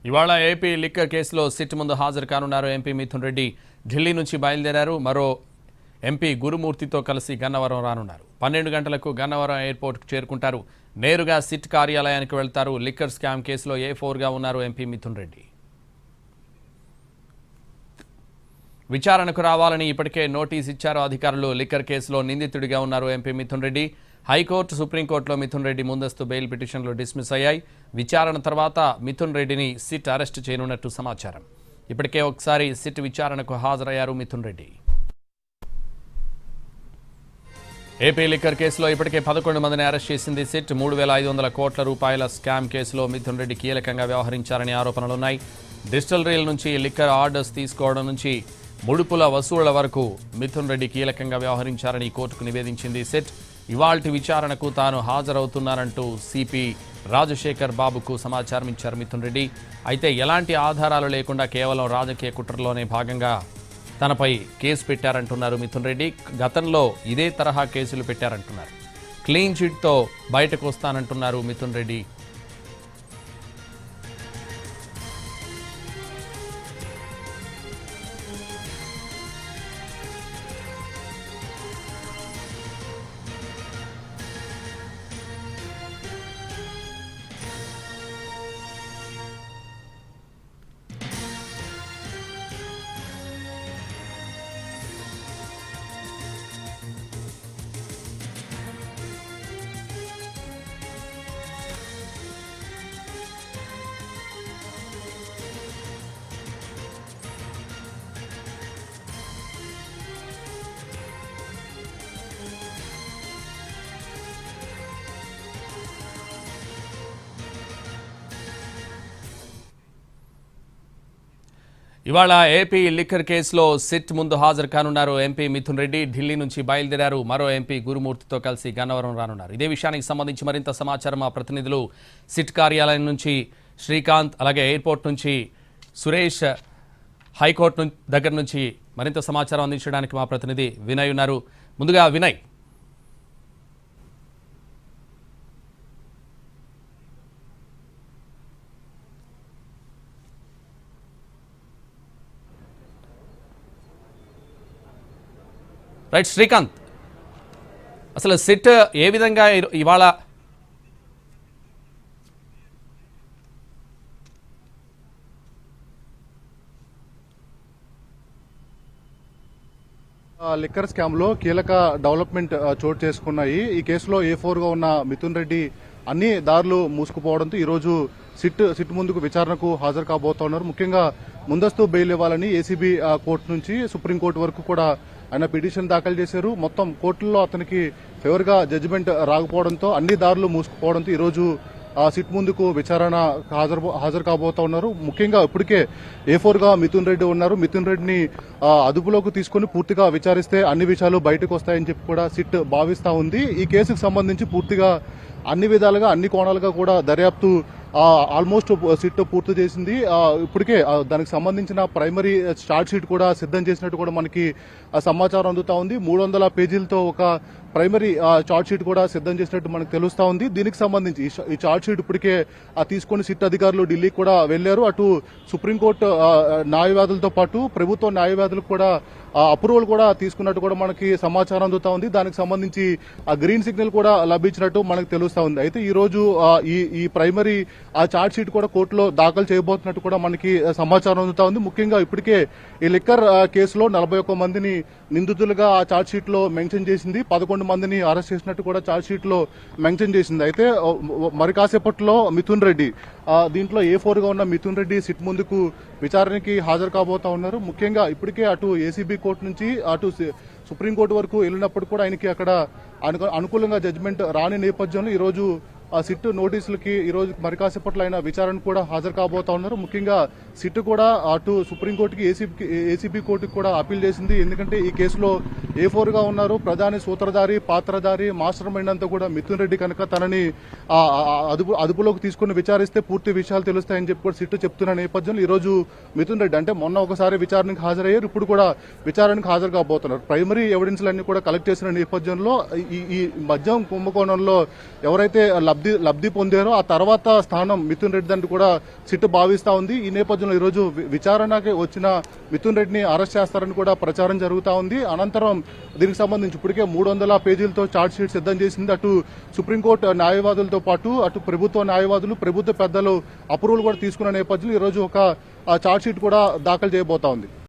ఇవాళ AP liquor కేసులో SIT ముందు హాజరు కానున్నారు ఎంపీ మిథున్ రెడ్డి. ఢిల్లీ నుంచి బయలుదేరారు. మరో ఎంపీ గురుమూర్తితో కలిసి గన్నవరం రానున్నారు. 12 గంటలకు గన్నవరం ఎయిర్పోర్ట్కు చేరుకుంటారు. నేరుగా సిట్ కార్యాలయానికి వెళ్తారు. లిక్కర్ స్కామ్ కేసులో A4గా ఉన్నారు ఎంపీ మిథున్ రెడ్డి. విచారణకు రావాలని ఇప్పటికే నోటీస్ ఇచ్చారు అధికారులు. లిక్కర్ కేసులో నిందితుడిగా ఉన్నారు ఎంపీ మిథున్ రెడ్డి. హైకోర్టు, సుప్రీంకోర్టులో మిథున్ రెడ్డి ముందస్తు బెయిల్ పిటిషన్లు డిస్మిస్ అయ్యాయి. విచారణ తర్వాత మిథున్ రెడ్డిని సిట్ అరెస్టు చేయనున్నట్టు సమాచారం. ఇప్పటికే ఒకసారి సిట్ విచారణకు హాజరయ్యారు మిథున్ రెడ్డి. ఏపీ లిక్కర్ కేసులో ఇప్పటికే 11 మందిని అరెస్ట్ చేసింది సిట్. 3,500 కోట్ల రూపాయల స్కామ్ కేసులో మిథున్ రెడ్డి కీలకంగా వ్యవహరించారని ఆరోపణలున్నాయి. డిస్టిలరీల నుంచి లిక్కర్ ఆర్డర్స్ తీసుకోవడం నుంచి ముడుపుల వసూళ్ల వరకు మిథున్ రెడ్డి కీలకంగా వ్యవహరించారని కోర్టుకు నివేదించింది సిట్. ఇవాల్టి విచారణకు తాను హాజరవుతున్నానంటూ సిపి రాజశేఖర్ బాబుకు సమాచారం ఇచ్చారు మిథున్ రెడ్డి. అయితే ఎలాంటి ఆధారాలు లేకుండా కేవలం రాజకీయ కుట్రలోనే భాగంగా తనపై కేసు పెట్టారంటున్నారు మిథున్ రెడ్డి. గతంలో ఇదే తరహా కేసులు పెట్టారంటున్నారు. క్లీన్ చిట్తో బయటకు వస్తానంటున్నారు మిథున్ రెడ్డి. ఇవాళ ఏపీ లిక్కర్ కేసులో సిట్ ముందు హాజరు కానున్నారు ఎంపీ మిథున్ రెడ్డి. ఢిల్లీ నుంచి బయలుదేరారు. మరో ఎంపీ గురుమూర్తితో కలిసి గన్నవరం రానున్నారు. ఇదే విషయానికి సంబంధించి మరింత సమాచారం మా ప్రతినిధులు సిట్ కార్యాలయం నుంచి శ్రీకాంత్, అలాగే ఎయిర్పోర్ట్ నుంచి సురేష్, హైకోర్టు దగ్గర నుంచి మరింత సమాచారం అందించడానికి మా ప్రతినిధి వినయ్ ఉన్నారు. ముందుగా వినయ్, రైట్ శ్రీకాంత్, అసలు సిట్ ఏ విధంగా ఇవాళ లిక్కర్ స్కామ్లో కీలక డెవలప్మెంట్ చోటు చేసుకున్నాయి. ఈ కేసులో A4గా ఉన్న మిథున్ రెడ్డి అన్ని దారులు మూసుకుపోవడంతో ఈరోజు సిట్ ముందుకు విచారణకు హాజరు కాబోతున్నారు. ముఖ్యంగా ముందస్తు బెయిల్ ఇవ్వాలని ఏసీబీ కోర్టు నుంచి సుప్రీంకోర్టు వరకు కూడా ఆయన పిటిషన్ దాఖలు చేశారు. మొత్తం కోర్టుల్లో అతనికి ఫేవర్గా జడ్జిమెంట్ రాకపోవడంతో అన్ని దారులు మూసుకుపోవడంతో ఈరోజు సిట్ ముందుకు విచారణ హాజరు కాబోతా ఉన్నారు. ముఖ్యంగా ఇప్పటికే A4గా మిథున్ రెడ్డి ఉన్నారు. మిథున్ రెడ్డిని అదుపులోకి తీసుకుని పూర్తిగా విచారిస్తే అన్ని విషయాలు బయటకు వస్తాయని చెప్పి కూడా సిట్ భావిస్తా ఉంది. ఈ కేసుకు సంబంధించి పూర్తిగా అన్ని విధాలుగా అన్ని కోణాలుగా కూడా దర్యాప్తు ఆల్మోస్ట్ సిట్ పూర్తి చేసింది. ఇప్పటికే దానికి సంబంధించిన ప్రైమరీ చార్జ్ షీట్ కూడా సిద్ధం చేసినట్టు కూడా మనకి సమాచారం అందుతా ఉంది. 300 పేజీలతో ఒక ప్రైమరీ చార్జ్ షీట్ కూడా సిద్ధం చేసినట్టు మనకు తెలుస్తా ఉంది. దీనికి సంబంధించి ఈ చార్జ్ షీట్ ఇప్పటికే తీసుకుని సిట్ అధికారులు ఢిల్లీకి కూడా వెళ్లారు. అటు సుప్రీంకోర్టు న్యాయవాదులతో పాటు ప్రభుత్వ న్యాయవాదులకు కూడా అప్రూవల్ కూడా తీసుకున్నట్టు కూడా మనకి సమాచారం అందుతా ఉంది. దానికి సంబంధించి గ్రీన్ సిగ్నల్ కూడా లభించినట్టు మనకు తెలుస్తా ఉంది. అయితే ఈ రోజు ఈ ప్రైమరీ చార్జ్ షీట్ కూడా కోర్టులో దాఖలు చేయబోతున్నట్టు కూడా మనకి సమాచారం అందుతా ఉంది. ముఖ్యంగా ఇప్పటికే ఈ లిక్కర్ కేసులో 41 మందిని నిందితులుగా ఆ చార్జ్ షీట్ లో మెన్షన్ చేసింది. 11 మందిని అరెస్ట్ చేసినట్టు కూడా చార్జ్ షీట్ లో మెన్షన్ చేసింది. అయితే మరి కాసేపట్లో మిథున్ రెడ్డి దీంట్లో A4గా ఉన్న మిథున్ రెడ్డి సిట్ ముందుకు విచారణకి హాజరు కాబోతా ఉన్నారు. ముఖ్యంగా ఇప్పటికే అటు ఏసీబీ కోర్టు నుంచి అటు సుప్రీంకోర్టు వరకు వెళ్ళినప్పుడు కూడా ఆయనకి అక్కడ అనుకూలంగా జడ్జిమెంట్ రాని నేపథ్యంలో ఈరోజు సిట్ నోటీసులకి ఈరోజు మరి కాసేపట్లో ఆయన విచారణ కూడా హాజరు కాబోతా ఉన్నారు. ముఖ్యంగా సిట్ కూడా అటు సుప్రీంకోర్టుకి ఏసీబీ కోర్టుకి కూడా అప్పీల్ చేసింది. ఎందుకంటే ఈ కేసులో A4గా ఉన్నారు. ప్రధాని సూత్రధారి, పాత్రధారి, మాస్టర్ మైండ్ అంతా కూడా మిథున్ రెడ్డి కనుక తనని అదుపులోకి తీసుకుని విచారిస్తే పూర్తి విషయాలు తెలుస్తాయని చెప్పి కూడా సిట్ చెప్తున్న నేపథ్యంలో ఈరోజు మిథున్ రెడ్డి అంటే మొన్న ఒకసారి విచారణకు హాజరయ్యారు, ఇప్పుడు కూడా విచారణకు హాజరు కాబోతున్నారు. ప్రైమరీ ఎవిడెన్స్లన్నీ కూడా కలెక్ట్ చేసిన నేపథ్యంలో ఈ మద్యం కుంభకోణంలో ఎవరైతే లబ్ధి పొందారో ఆ తర్వాత స్థానం మిథున్ రెడ్డి అని కూడా సిట్ భావిస్తా ఉంది. ఈ నేపథ్యంలో ఈరోజు విచారణకి వచ్చిన మిథున్ రెడ్డిని అరెస్ట్ చేస్తారని కూడా ప్రచారం జరుగుతా ఉంది. అనంతరం దీనికి సంబంధించి ఇప్పటికే 300 పేజీలతో ఛార్జ్ షీట్ సిద్ధం చేసింది. అటు సుప్రీంకోర్టు న్యాయవాదులతో పాటు అటు ప్రభుత్వ న్యాయవాదులు, ప్రభుత్వ పెద్దలు అప్రూవల్ కూడా తీసుకున్న నేపథ్యంలో ఈరోజు ఒక ఛార్జ్ షీట్ కూడా దాఖలు చేయబోతా ఉంది.